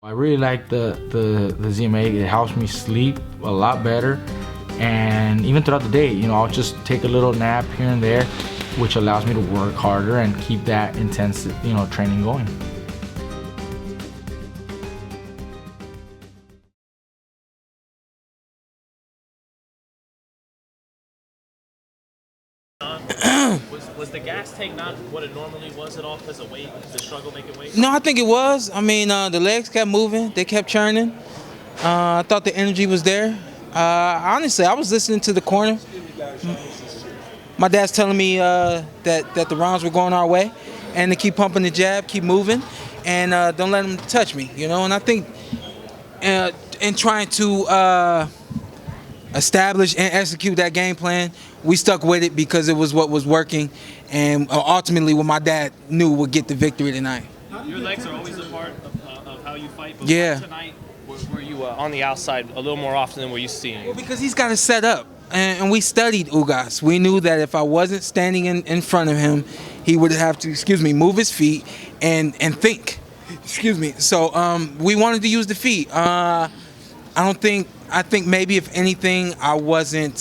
I really like the ZMA. It helps me sleep a lot better, and even throughout the day, I'll just take a little nap here and there, which allows me to work harder and keep that intense, training going. Was the gas tank not what it normally was at all because of weight, the struggle making weight? No, I think it was. I mean, the legs kept moving. They kept churning. I thought the energy was there. Honestly, I was listening to the corner. My dad's telling me that the rounds were going our way and to keep pumping the jab, keep moving, and don't let them touch me, And I think in trying to establish and execute that game plan, we stuck with it because it was what was working, and ultimately what my dad knew would get the victory tonight. Your legs are always a part of how you fight, but yeah. Tonight were you on the outside a little more often than we're used to seeing? Well, because he's got to set up, and we studied Ugas. We knew that if I wasn't standing in front of him, he would have to, move his feet and think. So we wanted to use the feet. I think maybe if anything, I wasn't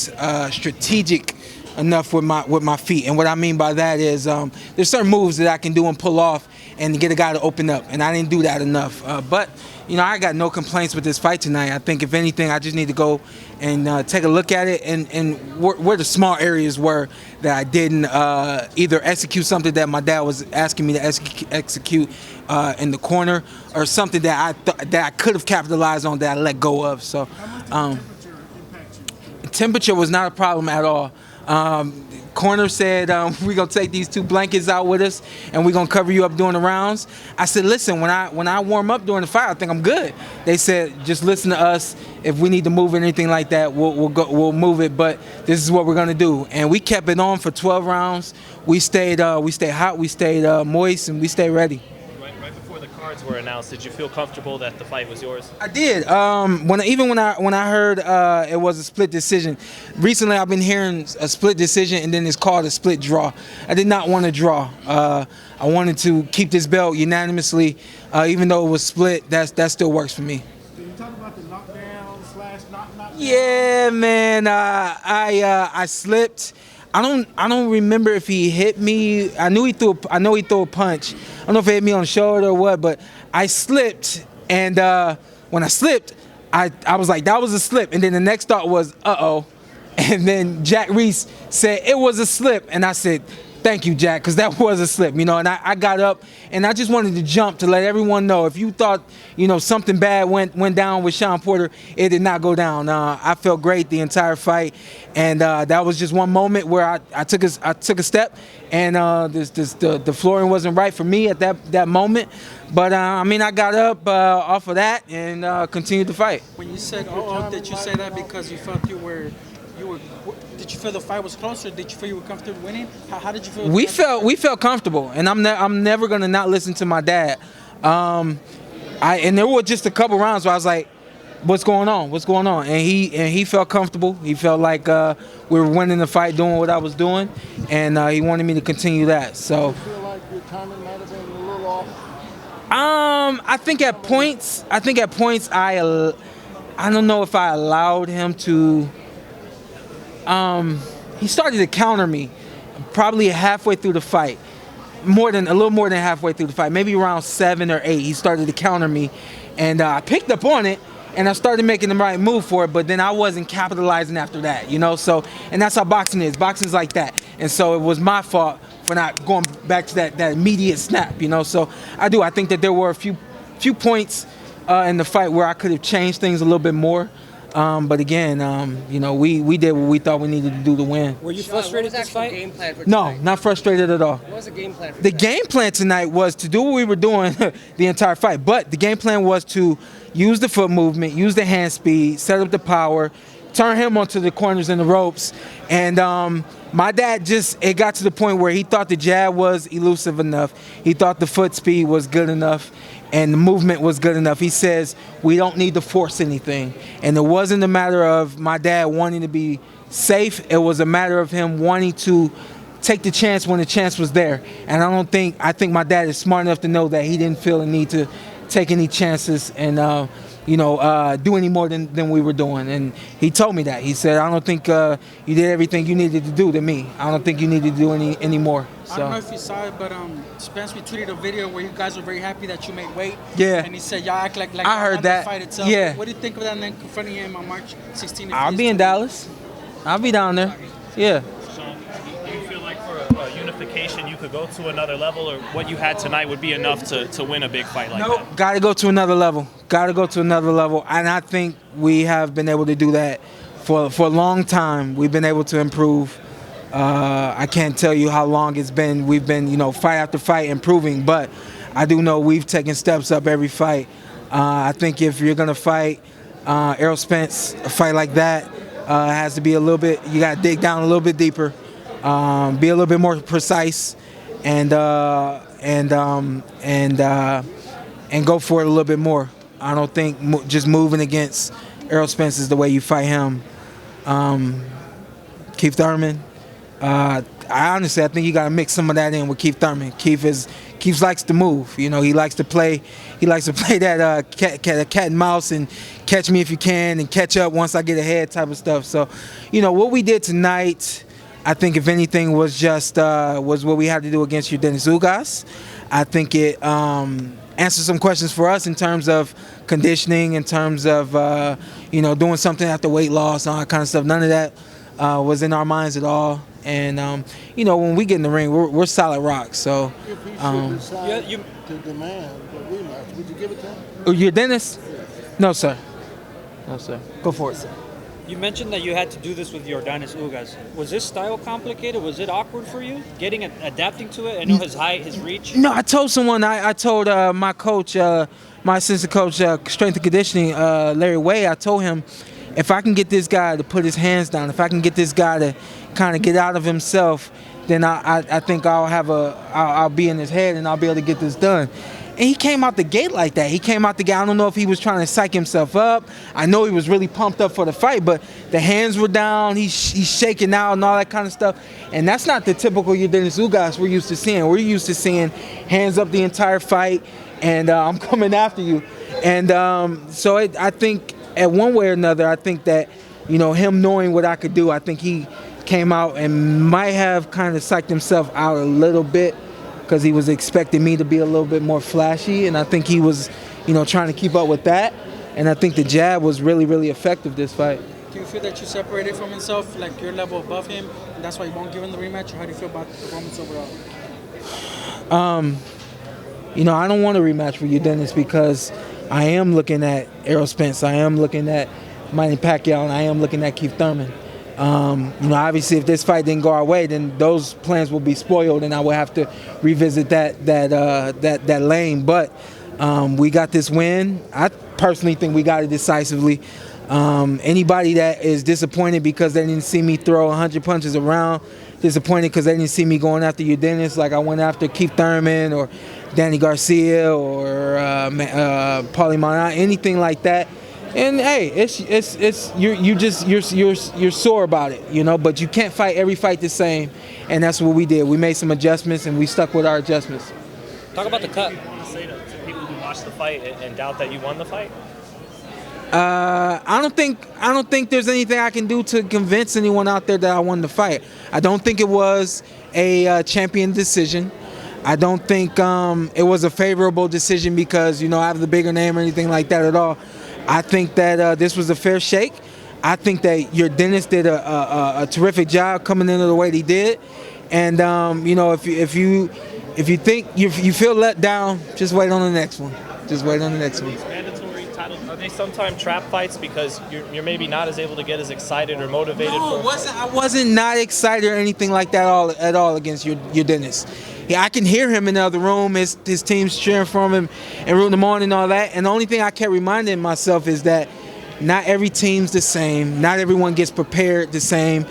strategic enough with my feet. And what I mean by that is there's certain moves that I can do and pull off and to get a guy to open up, and I didn't do that enough. But I got no complaints with this fight tonight. I think if anything, I just need to go and take a look at it and where the small areas were that I didn't either execute something that my dad was asking me to execute in the corner, or something that I could have capitalized on that I let go of. So temperature was not a problem at all. Corner said, we're going to take these 2 blankets out with us and we're going to cover you up during the rounds. I said, listen, when I warm up during the fight, I think I'm good. They said, just listen to us. If we need to move anything like that, we'll move it, but this is what we're going to do. And we kept it on for 12 rounds. We stayed hot, we stayed moist, and we stayed ready. Right before the cards were announced, did you feel comfortable that the fight was yours? I did. When I heard it was a split decision. Recently, I've been hearing a split decision, and then it's called a split draw. I did not want to draw. I wanted to keep this belt unanimously, even though it was split. That still works for me. Can you talk about the knockdown / knockdown? Yeah, man. I slipped. I don't remember if he hit me. I know he threw a punch. I don't know if he hit me on the shoulder or what, but I slipped, and when I slipped, I was like, that was a slip. And then the next thought was, uh-oh. And then Jack Reese said it was a slip, and I said, thank you, Jack, because that was a slip, And I got up, and I just wanted to jump to let everyone know. If you thought, something bad went down with Shawn Porter, it did not go down. I felt great the entire fight, and that was just one moment where I took a step, and the flooring wasn't right for me at that moment. But I got up off of that and continued to fight. When you said, did you say that because you felt did you feel the fight was closer? Did you feel you were comfortable winning? How did you feel? We felt comfortable, and I'm never gonna not listen to my dad. And there were just a couple rounds where I was like, "What's going on? What's going on?" And he felt comfortable. He felt like we were winning the fight, doing what I was doing, and he wanted me to continue that. So. You feel like your timing might have been a little off? I think at points I don't know if I allowed him to. He started to counter me probably halfway through the fight. A little more than halfway through the fight, maybe around 7 or 8, he started to counter me, and I picked up on it, and I started making the right move for it, but then I wasn't capitalizing after that, So, and that's how boxing is. Boxing's like that, and so it was my fault for not going back to that immediate snap, So I think that there were a few points in the fight where I could have changed things a little bit more. But again, we did what we thought we needed to do to win. Were you frustrated this fight? Game plan for No, tonight? not frustrated at all. What was the game plan for The tonight? game plan tonight was to do what we were doing the entire fight. But the game plan was to use the foot movement, use the hand speed, set up the power, turn him onto the corners and the ropes. And my dad it got to the point where he thought the jab was elusive enough. He thought the foot speed was good enough. And the movement was good enough. He says, we don't need to force anything. And it wasn't a matter of my dad wanting to be safe. It was a matter of him wanting to take the chance when the chance was there. And I think my dad is smart enough to know that he didn't feel the need to take any chances and do any more than we were doing. And he told me that. He said, I don't think you did everything you needed to do to me. I don't think you need to do any more. So. I don't know if you saw it, but Spence retweeted a video where you guys were very happy that you made weight. Yeah. And he said, y'all act like I heard that. The fight itself. Yeah. What do you think of that and then confronting him on March 16th? I'll be in Dallas. I'll be down there. Yeah. Shawn, do you feel like for a unification you could go to another level, or what you had tonight would be enough to win a big fight like that? Got to go to another level. Got to go to another level. And I think we have been able to do that for a long time. We've been able to improve. I can't tell you how long it's been. We've been, fight after fight improving, but I do know we've taken steps up every fight. I think if you're going to fight Errol Spence, a fight like that has to be a little bit, you got to dig down a little bit deeper, be a little bit more precise, and go for it a little bit more. I don't think just moving against Errol Spence is the way you fight him. Keith Thurman. I think you got to mix some of that in with Keith Thurman. Keith likes to move. He likes to play. He likes to play that cat and mouse and catch me if you can and catch up once I get ahead type of stuff. So, what we did tonight, I think if anything was just was what we had to do against Dennis Ugas. I think it answered some questions for us in terms of conditioning, in terms of doing something after weight loss and all that kind of stuff. None of that was in our minds at all. And, when we get in the ring, we're solid rocks. So, If he should decide to demand the rematch, would you give it to him? You're Dennis? No, sir. No, sir. Go for it, sir. You mentioned that you had to do this with Yordanis Ugas. Was this style complicated? Was it awkward for you? Adapting to it? I know his height, his reach. No, I told someone, I told my coach, my assistant coach, strength and conditioning, Larry Way, I told him, if I can get this guy to put his hands down, if I can get this guy to kind of get out of himself, then I think I'll be in his head and I'll be able to get this done. And he came out the gate like that. He came out the gate. I don't know if he was trying to psych himself up. I know he was really pumped up for the fight, but the hands were down. He's shaking out and all that kind of stuff. And that's not the typical Dennis Ugas we're used to seeing. We're used to seeing hands up the entire fight and I'm coming after you. And I think at one way or another, I think that, him knowing what I could do, I think he came out and might have kind of psyched himself out a little bit because he was expecting me to be a little bit more flashy, and I think he was, trying to keep up with that. And I think the jab was really, really effective this fight. Do you feel that you separated from himself, like your level above him, and that's why you won't give him the rematch, or how do you feel about the performance overall? I don't want a rematch for you, Dennis, because I am looking at Errol Spence, I am looking at Manny Pacquiao, and I am looking at Keith Thurman. Obviously, if this fight didn't go our way, then those plans will be spoiled, and I will have to revisit that lane. But we got this win. I personally think we got it decisively. Anybody that is disappointed because they didn't see me throw 100 punches around, disappointed because they didn't see me going after you, Dennis, like I went after Keith Thurman or Danny Garcia or Paulie Malignaggi, anything like that. And hey, you're sore about it, but you can't fight every fight the same, and that's what we did. We made some adjustments and we stuck with our adjustments. Talk about the cut. What do you want to say to people who watch the fight and doubt that you won the fight? I don't think there's anything I can do to convince anyone out there that I won the fight. I don't think it was a champion decision. I don't think it was a favorable decision because I have the bigger name or anything like that at all. I think that this was a fair shake. I think that your Dennis did a terrific job coming into the way he did. And if you think you feel let down, just wait on the next one. Just wait on the next one. These mandatory titles, are they sometimes trap fights because you're maybe not as able to get as excited or motivated? No, I wasn't not excited or anything like that at all against your Dennis. Yeah, I can hear him in the other room. His team's cheering for him and rooting him on and all that. And the only thing I kept reminding myself is that not every team's the same. Not everyone gets prepared the same,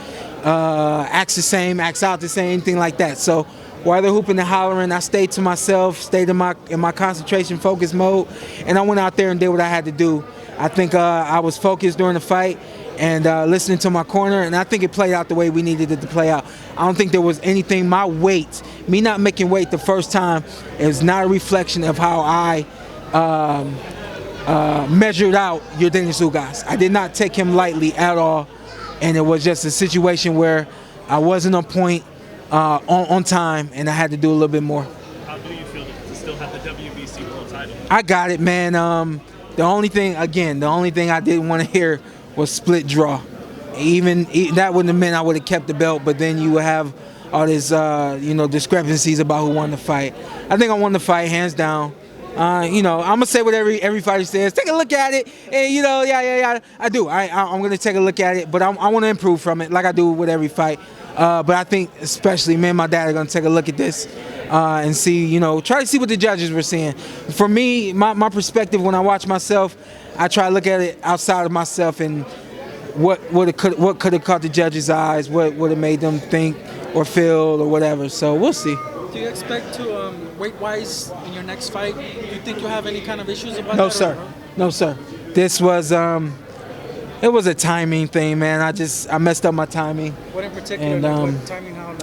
acts the same, acts out the same, anything like that. So while they're hooping and hollering, I stayed to myself, stayed in my concentration, focus mode, and I went out there and did what I had to do. I think I was focused during the fight and listening to my corner, and I think it played out the way we needed it to play out. I don't think there was anything, my weight, me not making weight the first time, is not a reflection of how I measured out Yordenis Ugas. I did not take him lightly at all, and it was just a situation where I wasn't on point, on time, and I had to do a little bit more. How do you feel to still have the WBC world title? I got it, man. The only thing I didn't want to hear was split draw. Even that wouldn't have meant I would have kept the belt, but then you would have all this, discrepancies about who won the fight. I think I won the fight hands down. I'm gonna say what every fighter says. Take a look at it, and yeah. I do. I'm gonna take a look at it, but I want to improve from it, like I do with every fight. But I think especially me and my dad are gonna take a look at this and see, try to see what the judges were seeing. For me, my perspective when I watch myself, I try to look at it outside of myself and what could have caught the judges' eyes, what would have made them think or feel or whatever. So we'll see. Do you expect to, weight-wise, in your next fight, do you think you'll have any kind of issues about No, that? sir. No, sir. This was, it was a timing thing, man. I messed up my timing. What in particular? And, what timing? How?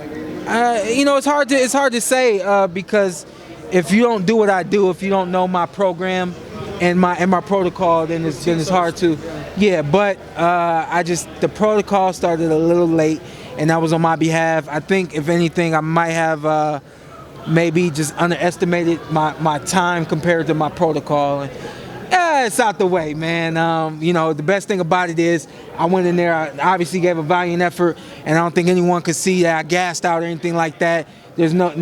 it's hard to say because if you don't do what I do, if you don't know my program and my protocol, then it's hard to. Yeah, but the protocol started a little late, and that was on my behalf. I think if anything, I might have maybe just underestimated my time compared to my protocol. And, it's out the way, man. The best thing about it is I went in there. I obviously gave a valiant effort, and I don't think anyone could see that I gassed out or anything like that. There's no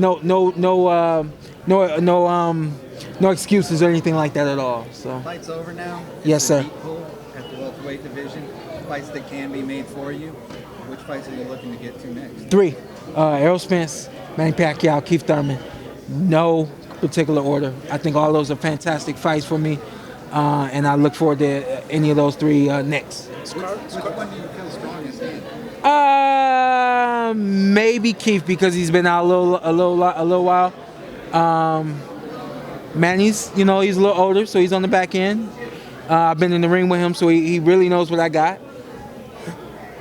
excuses or anything like that at all. So. Fight's over now. Yes, sir. At the welterweight division, fights that can be made for you. Which fights are you looking to get to next? 3. Errol Spence, Manny Pacquiao, Keith Thurman. No particular order. I think all those are fantastic fights for me, and I look forward to any of those 3 next. Which one do you feel strongest in? Maybe Keith because he's been out a little while. Manny's, he's a little older, so he's on the back end. I've been in the ring with him, so he really knows what I got.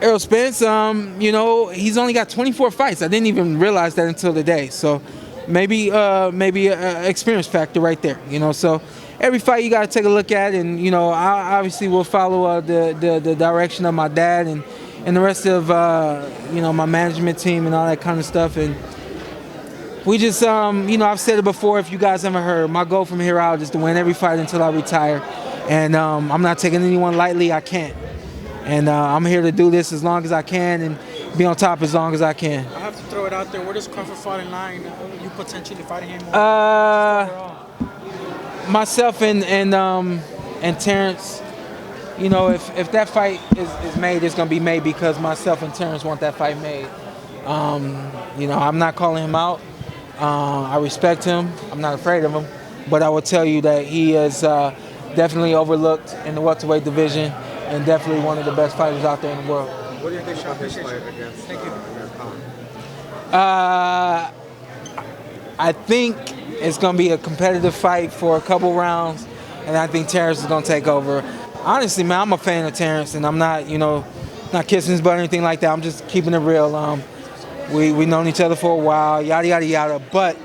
Errol Spence, he's only got 24 fights. I didn't even realize that until today. So maybe an experience factor right there. So every fight you got to take a look at, and I obviously will follow the direction of my dad and the rest of my management team and all that kind of stuff. And we just I've said it before. If you guys haven't heard, my goal from here out is to win every fight until I retire. And I'm not taking anyone lightly. I can't. And I'm here to do this as long as I can and be on top as long as I can. I have to throw it out there. Where does Crawford fall in line? You potentially fighting him? Myself and Terrence. If that fight is made, it's gonna be made because myself and Terrence want that fight made. I'm not calling him out. I respect him. I'm not afraid of him. But I will tell you that he is definitely overlooked in the welterweight division and definitely one of the best fighters out there in the world. What do you think about this fight against? Thank you. I think it's going to be a competitive fight for a couple rounds, and I think Terrence is going to take over. Honestly, man, I'm a fan of Terrence, and I'm not, not kissing his butt or anything like that. I'm just keeping it real. We known each other for a while, yada, yada, yada. But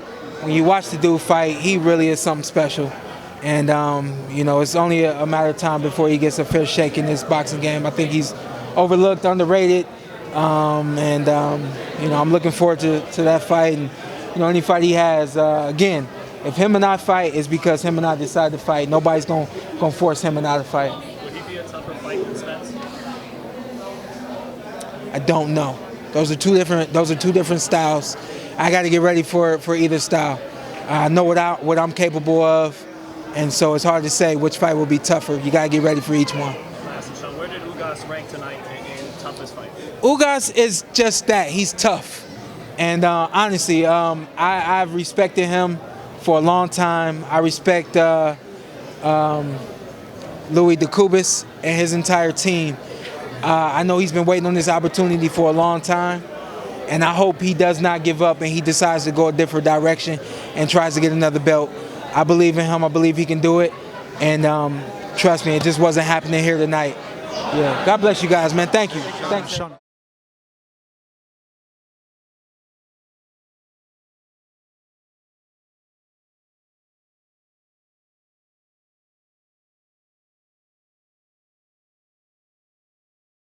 when you watch the dude fight, he really is something special. And, it's only a matter of time before he gets a fair shake in this boxing game. I think he's overlooked, underrated. I'm looking forward to that fight. And, any fight he has, again, if him and I fight, it's because him and I decide to fight. Nobody's going to force him and I to fight. Would he be a tougher fight than Spence? I don't know. Those are two different styles. I got to get ready for either style. I know what I'm capable of. And so it's hard to say which fight will be tougher. You got to get ready for each one. Shawn, where did Ugas rank tonight in toughest fight? Ugas is just that. He's tough. And honestly, I've respected him for a long time. I respect Louis DeCubas and his entire team. I know he's been waiting on this opportunity for a long time. And I hope he does not give up and he decides to go a different direction and tries to get another belt. I believe in him. I believe he can do it. And trust me, it just wasn't happening here tonight. Yeah. God bless you guys, man. Thank you. Thank you.